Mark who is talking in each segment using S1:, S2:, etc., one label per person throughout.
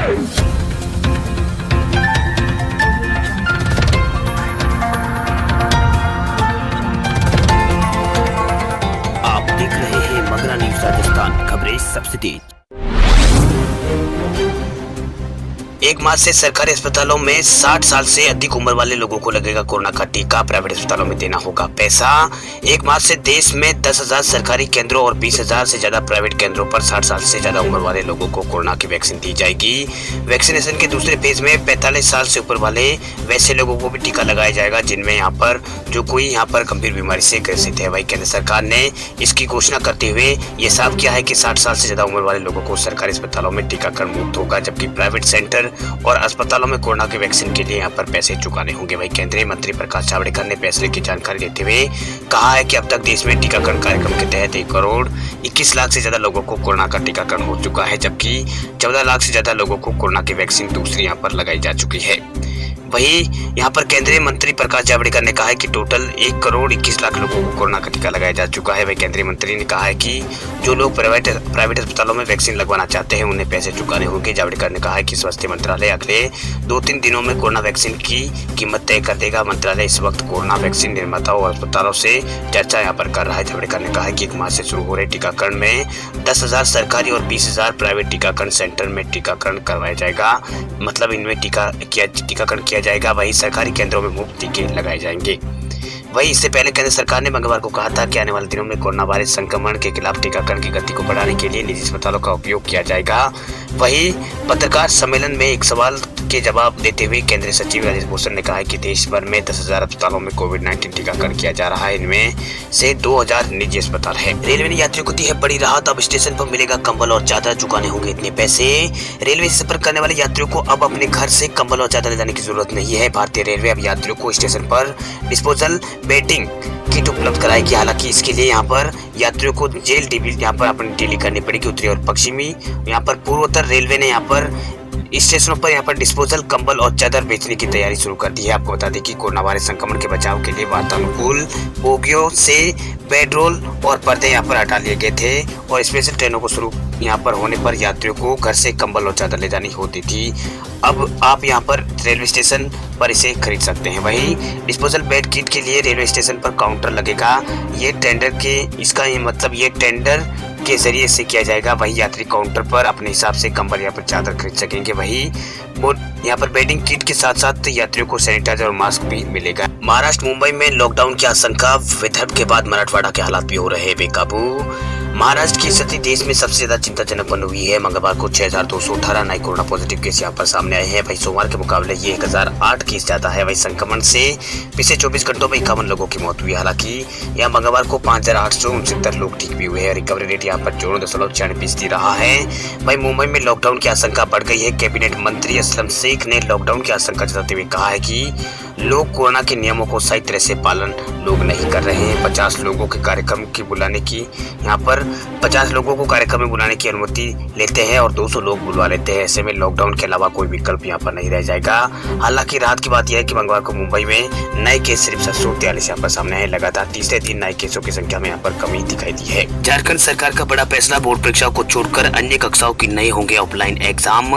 S1: आप देख रहे हैं मगरा न्यूज राजस्थान, खबरें सबसे तेज। एक मार्च से सरकारी अस्पतालों में 60 साल से अधिक उम्र वाले लोगों को लगेगा कोरोना का टीका। प्राइवेट अस्पतालों में देना होगा पैसा। 1 मार्च से देश में 10,000 सरकारी केंद्रों और 20,000 से ज्यादा प्राइवेट केंद्रों पर 60 साल से ज्यादा उम्र वाले लोगों को कोरोना की वैक्सीन दी जाएगी। वैक्सीनेशन के दूसरे फेज में 45 साल से ऊपर वाले वैसे लोगों को भी टीका लगाया जाएगा जिनमें यहाँ पर जो कोई यहाँ पर गंभीर बीमारी से ग्रसित है। वही केंद्र सरकार ने इसकी घोषणा करते हुए ये साफ किया है कि 60 साल से ज्यादा उम्र वाले लोगों को सरकारी अस्पतालों में टीकाकरण मुक्त होगा, जबकि प्राइवेट सेंटर और अस्पतालों में कोरोना की वैक्सीन के लिए यहाँ पर पैसे चुकाने होंगे। वही केंद्रीय मंत्री प्रकाश जावड़ेकर ने फैसले की जानकारी देते हुए कहा है कि अब तक देश में टीकाकरण कार्यक्रम के तहत 1 करोड़ 21 लाख से ज्यादा लोगों को कोरोना का टीकाकरण हो चुका है, जबकि 14 लाख से ज्यादा लोगों को कोरोना की वैक्सीन दूसरी यहाँ पर लगाई जा चुकी है। वही यहाँ पर केंद्रीय मंत्री प्रकाश जावड़ेकर ने कहा है कि टोटल 1 करोड़ 21 लाख लोगों को कोरोना का टीका लगाया जा चुका है। वही केंद्रीय मंत्री ने कहा है कि जो लोग प्राइवेट अस्पतालों में वैक्सीन लगवाना चाहते हैं उन्हें पैसे चुकाने होंगे। जावड़ेकर ने कहा है कि स्वास्थ्य मंत्रालय अगले 2-3 दिनों में कोरोना वैक्सीन की कीमत तय कर देगा। मंत्रालय इस वक्त कोरोना वैक्सीन निर्माताओं और अस्पतालों से चर्चा यहाँ पर कर रहा है। जावड़ेकर ने कहा है कि 1 मार्च से शुरू हो रहे टीकाकरण में 10,000 सरकारी और 20,000 प्राइवेट टीकाकरण सेंटर में टीकाकरण करवाया जाएगा, मतलब इनमें टीकाकरण किया जाएगा। वही सरकारी केंद्रों में मुफ्त टीके लगाए जाएंगे। वही इससे पहले केंद्र सरकार ने मंगलवार को कहा था कि आने वाले दिनों में कोरोना वायरस संक्रमण के खिलाफ टीकाकरण की गति को बढ़ाने के लिए निजी अस्पतालों का उपयोग किया जाएगा। वही पत्रकार सम्मेलन में एक सवाल के जवाब देते हुए केंद्रीय सचिव राजेश भूषण ने कहा है कि देश भर में 10,000 अस्पतालों में कोविड-19 टीकाकरण किया जा रहा है, इनमें से 2,000 निजी अस्पताल है। रेलवे ने यात्रियों को दी है बड़ी राहत, अब स्टेशन पर मिलेगा कंबल और चादर, चुकाने होंगे इतने पैसे। रेलवे से सफर करने वाले यात्रियों को अब अपने घर से कंबल और चादर ले जाने की जरूरत नहीं है। भारतीय रेलवे अब यात्रियों को स्टेशन पर डिस्पोजल बेडिंग किट उपलब्ध कराएगी। हालांकि इसके लिए यहाँ पर यात्रियों को जेल डीबी यहाँ पर अपनी डीलिंग करनी पड़ेगी। उत्तरी और पश्चिमी यहाँ पर पूर्वोत्तर रेलवे ने यहाँ पर स्टेशनों पर यहाँ पर डिस्पोजल कंबल और चादर बेचने की तैयारी शुरू कर दी है। आपको बता दें कि कोरोना वायरस संक्रमण के बचाव के लिए वातानुकूल बोगियों से बेडरोल और पर्दे यहाँ पर हटा लिए गए थे और स्पेशल ट्रेनों को शुरू यहाँ पर होने पर यात्रियों को घर से कंबल और चादर ले जानी होती थी। अब आप यहाँ पर रेलवे स्टेशन पर इसे खरीद सकते हैं। वहीं डिस्पोजल बेड किट के लिए रेलवे स्टेशन पर काउंटर लगेगा। ये टेंडर के जरिए से किया जाएगा। वही यात्री काउंटर पर अपने हिसाब से कंबल या पर चादर खरीद सकेंगे। वही यहाँ पर बेडिंग किट के साथ साथ यात्रियों को सैनिटाइजर और मास्क भी मिलेगा। महाराष्ट्र मुंबई में लॉकडाउन की आशंका, विदर्भ के बाद मराठवाड़ा के हालात भी हो रहे हैं बेकाबू। महाराष्ट्र की स्थिति देश में सबसे ज्यादा चिंताजनक बनी हुई है। मंगलवार को 6,218 नए कोरोना पॉजिटिव केस यहाँ पर सामने आए हैं। वही सोमवार के मुकाबले ये 1,008 केस ज्यादा है। वही संक्रमण से पिछले 24 घंटों में 51 लोगों की मौत हुई। हालांकि यहाँ मंगलवार को 5,869 लोग ठीक भी हुए हैं। रिकवरी रेट यहाँ पर 0.96% रहा है। वही मुंबई में लॉकडाउन की आशंका बढ़ गई है। कैबिनेट मंत्री असलम शेख ने लॉकडाउन की आशंका जताते हुए कहा है कि लोग कोरोना के नियमों को सही तरह से पालन लोग नहीं कर रहे हैं। 50 लोगों के कार्यक्रम की बुलाने की यहाँ पर 50 लोगों को कार्यक्रम में बुलाने की अनुमति लेते हैं और 200 लोग बुलवा लेते हैं। ऐसे में लॉकडाउन के अलावा कोई विकल्प यहाँ पर नहीं रह जाएगा। हालांकि राहत की बात यह है कि मंगलवार को मुंबई में नए केस सिर्फ 743 यहाँ पर सामने आए। लगातार तीसरे दिन नए केसों की संख्या में यहाँ पर कमी दिखाई दी है। झारखंड सरकार का बड़ा फैसला, बोर्ड परीक्षाओं को छोड़कर अन्य कक्षाओं की नहीं होंगे ऑफलाइन एग्जाम।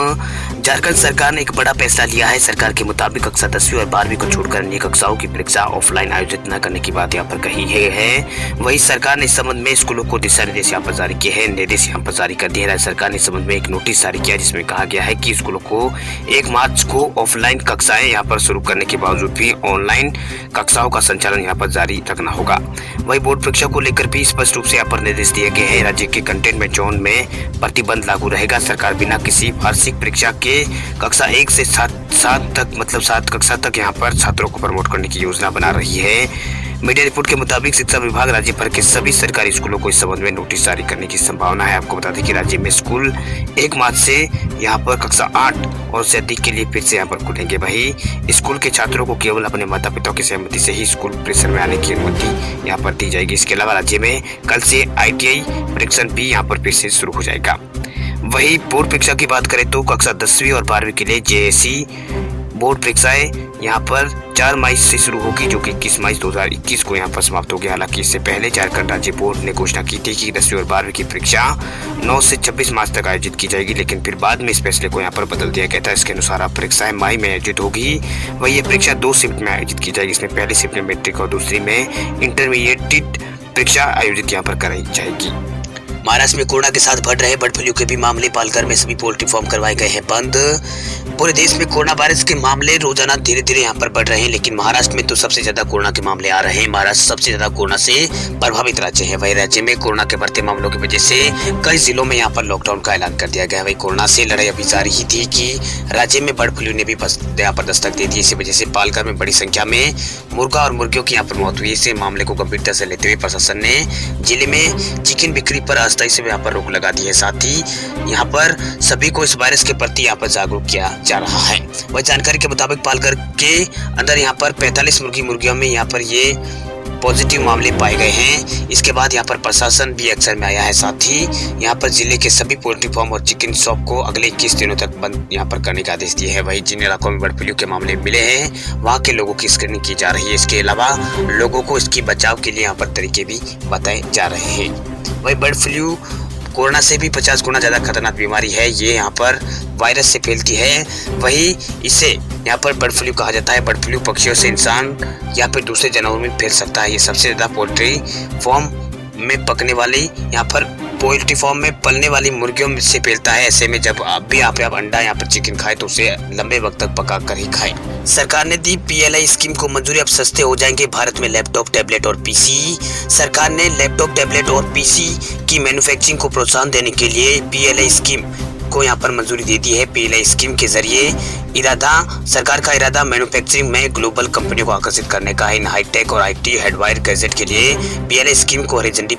S1: झारखंड सरकार ने एक बड़ा फैसला लिया है। सरकार के मुताबिक कक्षा 10वीं और 12वीं को छोड़कर अन्य कक्षाओं की परीक्षा ऑफलाइन आयोजित न करने की बात यहाँ पर कही है। वही सरकार ने इस संबंध में स्कूलों को दिशा निर्देश यहाँ पर जारी किए हैं, निर्देश यहाँ पर जारी कर दिए। राज्य सरकार ने इस संबंध में एक नोटिस जारी किया जिसमें कहा गया है कि स्कूलों को 1 मार्च को ऑफलाइन कक्षाएं यहाँ पर शुरू करने के बावजूद भी ऑनलाइन कक्षाओं का संचालन यहाँ पर जारी रखना होगा। वही बोर्ड परीक्षा को लेकर भी स्पष्ट रूप से यहाँ पर निर्देश दिए गए हैं। राज्य के कंटेनमेंट जोन में प्रतिबंध लागू रहेगा। सरकार बिना किसी वार्षिक परीक्षा के कक्षा 1 से 7 तक मतलब 7 कक्षा तक यहाँ पर छात्रों को प्रमोट करने की योजना बना रही है। मीडिया रिपोर्ट के मुताबिक शिक्षा विभाग राज्य भर के सभी सरकारी स्कूलों को इस संबंध में नोटिस जारी करने की संभावना है। आपको बता दें कि राज्य में स्कूल 1 मार्च से यहाँ पर कक्षा 8 और से अधिक के लिए फिर से यहाँ पर खुलेंगे। वही स्कूल के छात्रों को केवल अपने माता पिता की सहमति से ही स्कूल परिसर में आने की अनुमति यहाँ पर दी जाएगी। इसके अलावा राज्य में कल से ITI परीक्षण भी यहाँ पर फिर से शुरू हो जाएगा। वही बोर्ड परीक्षा की बात करें तो कक्षा 10वीं और 12वीं के लिए JSE बोर्ड परीक्षाएं यहाँ पर 4 मई से शुरू होगी, जो कि 21 मई 2021 को यहाँ पर समाप्त होगी। हालांकि इससे पहले झारखंड राज्य बोर्ड ने घोषणा की थी कि 10वीं और 12वीं की परीक्षा 9 से 26 मार्च तक आयोजित की जाएगी, लेकिन फिर बाद में इस फैसले को यहाँ पर बदल दिया गया था। इसके अनुसार अब परीक्षाएं मई में आयोजित होगी। वही ये परीक्षा 2 शिफ्ट में आयोजित की जाएगी। इसमें पहली शिफ्ट में मैट्रिक और दूसरी में इंटरमीडिएट परीक्षा आयोजित यहाँ पर कराई जाएगी। महाराष्ट्र में कोरोना के साथ बढ़ रहे बर्ड फ्लू के भी मामले, पालघर में सभी पोल्ट्री फार्म करवाए गए हैं बंद। पूरे देश में कोरोना वायरस के मामले रोजाना धीरे धीरे यहाँ पर बढ़ रहे हैं, लेकिन महाराष्ट्र में तो सबसे ज्यादा कोरोना के मामले आ रहे हैं। महाराष्ट्र सबसे ज्यादा कोरोना से प्रभावित राज्य है। वही राज्य में कोरोना के बढ़ते मामलों की वजह से कई जिलों में यहाँ पर लॉकडाउन का ऐलान कर दिया गया है। वही कोरोना से लड़ाई अभी जारी ही थी कि राज्य में बर्ड फ्लू ने भी यहाँ पर दस्तक दे दी। इसी वजह से पालघर में बड़ी संख्या में मुर्गा और मुर्गियों की यहाँ पर मौत हुई। इस मामले को गंभीरता से लेते हुए प्रशासन ने जिले में चिकन बिक्री पर अस्थायी से यहाँ पर रोक लगा दी है। साथ ही यहाँ पर सभी को इस वायरस के प्रति यहाँ पर जागरूक किया जा रहा है। वह जानकारी के मुताबिक पालघर के अंदर यहाँ पर 45 मुर्गियों में यहाँ पर ये पॉजिटिव मामले पाए गए हैं। इसके बाद यहाँ पर प्रशासन भी एक्शन में आया है। साथ ही यहाँ पर जिले के सभी पोल्ट्री फार्म और चिकन शॉप को अगले 21 दिनों तक बंद यहाँ पर करने का आदेश दिया है। वही जिन इलाकों में बर्ड फ्लू के मामले मिले हैं वहाँ के लोगों की स्क्रीनिंग की जा रही है। इसके अलावा लोगों को इसकी बचाव के लिए यहाँ पर तरीके भी बताए जा रहे हैं। वही बर्ड फ्लू कोरोना से भी 50 गुना ज्यादा खतरनाक बीमारी है। ये यहाँ पर वायरस से फैलती है। वही इसे यहाँ पर बर्ड फ्लू कहा जाता है। बर्ड फ्लू पक्षियों से इंसान या फिर दूसरे जानवरों में फैल सकता है। ये सबसे ज्यादा पोल्ट्री फार्म में पकने वाली यहाँ पर पोल्ट्री फार्म में पलने वाली मुर्गियों में से फैलता है। ऐसे में जब आप भी आप अंडा यहाँ पर चिकन खाए तो उसे लंबे वक्त तक पका कर ही खाएं। सरकार ने दी PLI स्कीम को मंजूरी, अब सस्ते हो जाएंगे भारत में लैपटॉप, टैबलेट और पीसी। सरकार ने लैपटॉप, टैबलेट और पीसी की मैन्युफैक्चरिंग को प्रोत्साहन देने के लिए PLI स्कीम को यहाँ पर मंजूरी दे दी है। PLI स्कीम के जरिए सरकार का इरादा मैन्युफैक्चरिंग में ग्लोबल कंपनियों को आकर्षित करने का है। इन हाईटेक और IT हार्डवेयर गैजेट के लिए PLI स्कीम को हरी झंडी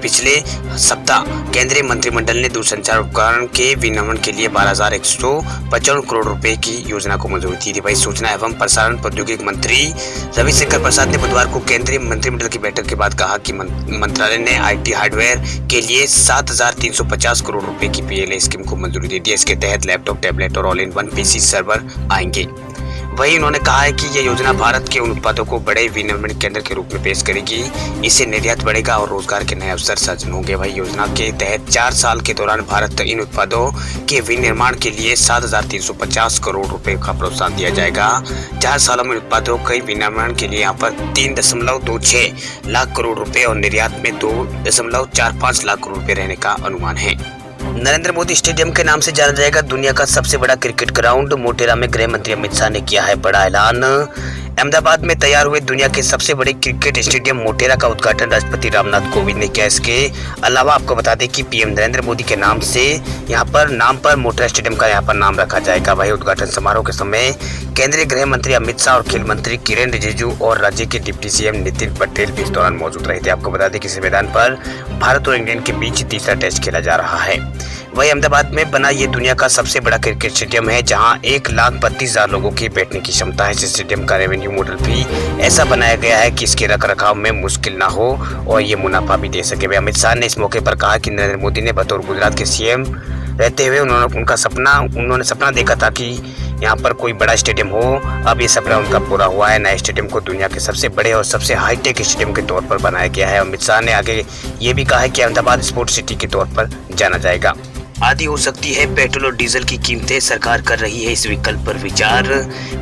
S1: पिछले सप्ताह केंद्रीय मंत्रिमंडल ने दूरसंचार उपकरण के विनिर्माण के लिए 12,155 करोड़ रुपए की योजना को मंजूरी दी थी। वही सूचना एवं प्रसारण प्रौद्योगिकी मंत्री रविशंकर प्रसाद ने बुधवार को केंद्रीय मंत्रिमंडल की बैठक के बाद कहा कि मंत्रालय ने IT हार्डवेयर के लिए 7,350 करोड़ रुपए की PLI स्कीम को मंजूरी दे दी। इसके तहत लैपटॉप, टैबलेट और all in one PC server आएंगे। वही उन्होंने कहा है कि यह योजना भारत के उन उत्पादों को बड़े विनिर्माण केंद्र के रूप में पेश करेगी। इससे निर्यात बढ़ेगा और रोजगार के नए अवसर सृजन होंगे। वही योजना के तहत 4 साल के दौरान भारत इन उत्पादों के विनिर्माण के लिए 7,350 करोड़ रुपए का प्रोत्साहन दिया जाएगा। 4 सालों में उत्पादों के विनिर्माण के लिए यहाँ पर 3.26 लाख करोड़ रुपए और निर्यात में 2.45 लाख करोड़ रुपए रहने का अनुमान है। नरेंद्र मोदी स्टेडियम के नाम से जाना जाएगा दुनिया का सबसे बड़ा क्रिकेट ग्राउंड। मोटेरा में गृह मंत्री अमित शाह ने किया है बड़ा ऐलान। अहमदाबाद में तैयार हुए दुनिया के सबसे बड़े क्रिकेट स्टेडियम मोटेरा का उद्घाटन राष्ट्रपति रामनाथ कोविंद ने किया। इसके अलावा आपको बता दें कि PM नरेंद्र मोदी के नाम पर मोटेरा स्टेडियम का यहाँ पर नाम रखा जाएगा। वही उद्घाटन समारोह के समय केंद्रीय गृह मंत्री अमित शाह और खेल मंत्री किरेन रिजिजू और राज्य के डिप्टी CM नितिन पटेल भी इस दौरान मौजूद रहे थे। आपको बता दें कि इस मैदान पर भारत और इंग्लैंड के बीच तीसरा टेस्ट खेला जा रहा है। वही अहमदाबाद में बना ये दुनिया का सबसे बड़ा क्रिकेट स्टेडियम है, जहां 1,32,000 लोगों की बैठने की क्षमता है। इस स्टेडियम का रेवेन्यू मॉडल भी ऐसा बनाया गया है कि इसके रखरखाव में मुश्किल ना हो और ये मुनाफा भी दे सके। अमित शाह ने इस मौके पर कहा कि नरेंद्र मोदी ने बतौर गुजरात के CM रहते हुए उन्होंने सपना देखा था कि यहाँ पर कोई बड़ा स्टेडियम हो। अब ये सपना उनका पूरा हुआ है। नए स्टेडियम को दुनिया के सबसे बड़े और सबसे हाईटेक स्टेडियम के तौर पर बनाया गया है। अमित शाह ने आगे ये भी कहा है कि अहमदाबाद स्पोर्ट्स सिटी के तौर पर जाना जाएगा। आदि हो सकती है पेट्रोल और डीजल की कीमतें, सरकार कर रही है इस विकल्प पर विचार।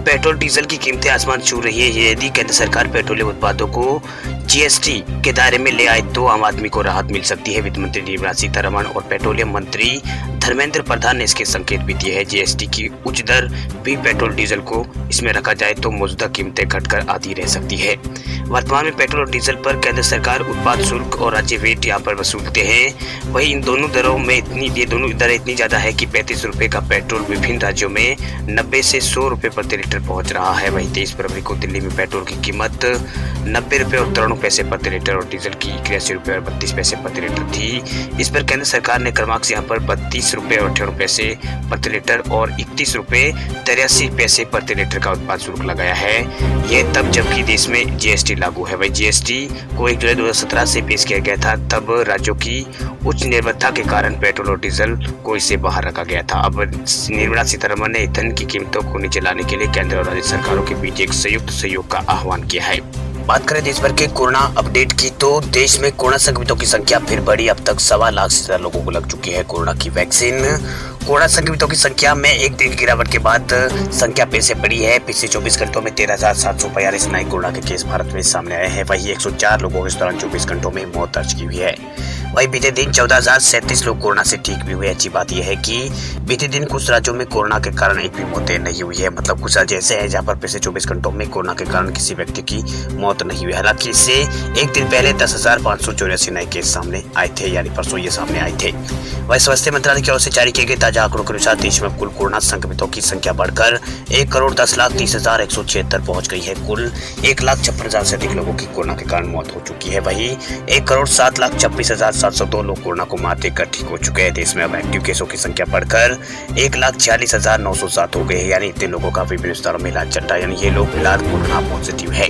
S1: पेट्रोल डीजल की कीमतें आसमान छू रही है। यदि केंद्र सरकार पेट्रोलियम उत्पादों को GST के दायरे में ले आए तो आम आदमी को राहत मिल सकती है। वित्त मंत्री निर्मला सीतारमण और पेट्रोलियम मंत्री धर्मेंद्र प्रधान ने इसके संकेत भी दिए हैं। GST की उच्च दर भी पेट्रोल डीजल को इसमें रखा जाए तो मौजूदा कीमतें घटकर आधी रह सकती है। वर्तमान में पेट्रोल और डीजल पर केंद्र सरकार उत्पाद शुल्क और राज्य वेट यहाँ पर वसूलते हैं। वही इन दोनों दरों में ये दोनों दर इतनी ज्यादा है कि 35 रुपए का पेट्रोल विभिन्न राज्यों में 90 से 100 रुपए प्रति लीटर पहुंच रहा है। वही 23 फरवरी को दिल्ली में पेट्रोल की कीमत 90 रुपए और 93 पैसे प्रति लीटर और डीजल की 81 रुपए और 32 पैसे प्रति लीटर थी। इस पर केंद्र सरकार ने क्रमांक यहाँ पर 32 रुपये प्रति लीटर और 31 रुपये 83 पैसे प्रति लीटर का उत्पाद शुल्क लगाया है। ये तब जबकि देश में जीएसटी लागू है। वही जीएसटी को 1 जुलाई 2017 से पेश किया गया था। तब राज्यों की उच्च निर्भरता के कारण पेट्रोल और डीजल को इससे बाहर रखा गया था। अब निर्मला सीतारमण ने ईंधन की कीमतों को नीचे लाने के लिए केंद्र और राज्य सरकारों के बीच एक संयुक्त सहयोग का आह्वान किया है। बात करें देश भर के कोरोना अपडेट की तो देश में कोरोना संक्रमितों की संख्या फिर बढ़ी। अब तक 1.25 लाख से ज्यादा लोगों को लग चुकी है कोरोना की वैक्सीन। कोरोना संक्रमितों की संख्या में एक दिन की गिरावट के बाद संख्या फिर से बढ़ी है। पिछले 24 घंटों में 13,742 नए कोरोना के केस भारत में सामने आए हैं। वही 104 लोगों के इस दौरान 24 घंटों में मौत दर्ज की हुई है। वही बीते दिन 14,037 लोग कोरोना से ठीक भी हुए। अच्छी बात यह है कि बीते दिन कुछ राज्यों में कोरोना के कारण एक भी मौत नहीं हुई है। मतलब कुछ राज्य ऐसे हैं जहाँ पर पिछले 24 घंटों में कोरोना के कारण किसी व्यक्ति की मौत नहीं हुई। हालांकि इससे एक दिन पहले 10,584 नए केस सामने आए थे, यानी परसों ये सामने आए थे। वही स्वास्थ्य मंत्रालय की ओर से जारी किए गए ताजा आंकड़ों के अनुसार देश में कुल कोरोना संक्रमितों की संख्या बढ़कर 1,10,30,176 पहुंच गई है। कुल 1,56,000 से अधिक लोगों की कोरोना के कारण मौत हो चुकी है। वही 1,07,26,702 लोग कोरोना को मात देकर ठीक हो चुके हैं। देश में अब एक्टिव केसों की संख्या बढ़कर 1,46,907 हो गए हैं, यानी इतने लोगों का विभिन्न अस्पतालों में इलाज चल रहा है, यानी ये लोग फिलहाल कोरोना पॉजिटिव है।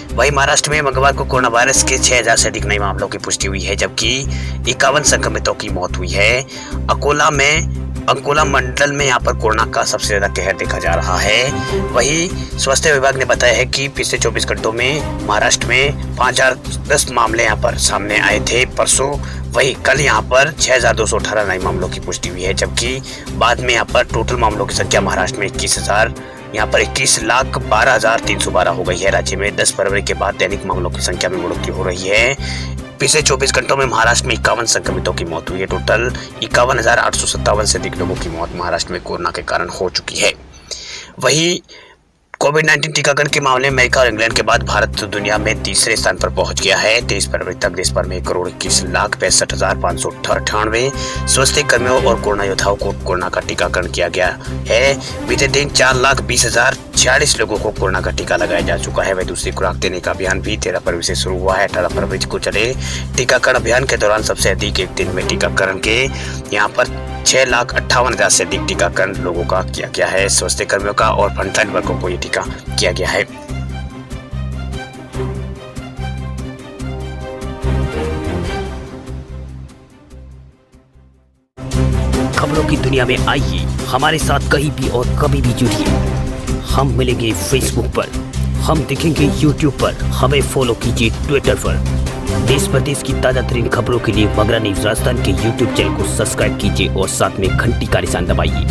S1: वही महाराष्ट्र में मंगलवार को कोरोना वायरस के 6,000 से अधिक नए मामलों की पुष्टि हुई है, जबकि 51 संक्रमितों की मौत हुई है। अंकोला मंडल में यहाँ पर कोरोना का सबसे ज्यादा कहर देखा जा रहा है। वही स्वास्थ्य विभाग ने बताया है कि पिछले 24 घंटों में महाराष्ट्र में 5,010 मामले यहाँ पर सामने आए थे परसों। वही कल यहाँ पर 6,218 नए मामलों की पुष्टि हुई है, जबकि बाद में यहाँ पर टोटल मामलों की संख्या महाराष्ट्र में 21,12,312 हो गई है। राज्य में 10 फरवरी के बाद दैनिक मामलों की संख्या में बढ़ोतरी हो रही है। पिछले 24 घंटों में महाराष्ट्र में 51 संक्रमितों की मौत हुई है। टोटल 51,857 से अधिक लोगों की मौत महाराष्ट्र में कोरोना के कारण हो चुकी है। वही कोविड-19 टीकाकरण के मामले में अमेरिका और इंग्लैंड के बाद भारत दुनिया में तीसरे स्थान पर पहुंच गया है। 23 फरवरी तक देश भर में 1,21,65,598 स्वास्थ्य कर्मियों और कोरोना योद्धाओं को कोरोना का टीकाकरण किया गया है। बीते दिन 4,20,046 लोगों को कोरोना का टीका लगाया जा चुका है। वह दूसरी खुराक देने का अभियान भी 13 फरवरी से शुरू हुआ है। 18 फरवरी को चले टीकाकरण अभियान के दौरान सबसे अधिक एक दिन में टीकाकरण के यहाँ पर 6,58,000 से अधिक टीकाकरण लोगों का किया गया है। स्वास्थ्य कर्मियों का और फ्रंटलाइन वर्करों को ये टीका किया गया है।
S2: खबरों की दुनिया में आइए हमारे साथ कहीं भी और कभी भी जुड़िए। हम मिलेंगे फेसबुक पर, हम दिखेंगे यूट्यूब पर, हमें फॉलो कीजिए ट्विटर पर। देश प्रदेश की ताजा तरीन खबरों के लिए मगरा न्यूज राजस्थान के यूट्यूब चैनल को सब्सक्राइब कीजिए और साथ में घंटी का निशान दबाइए।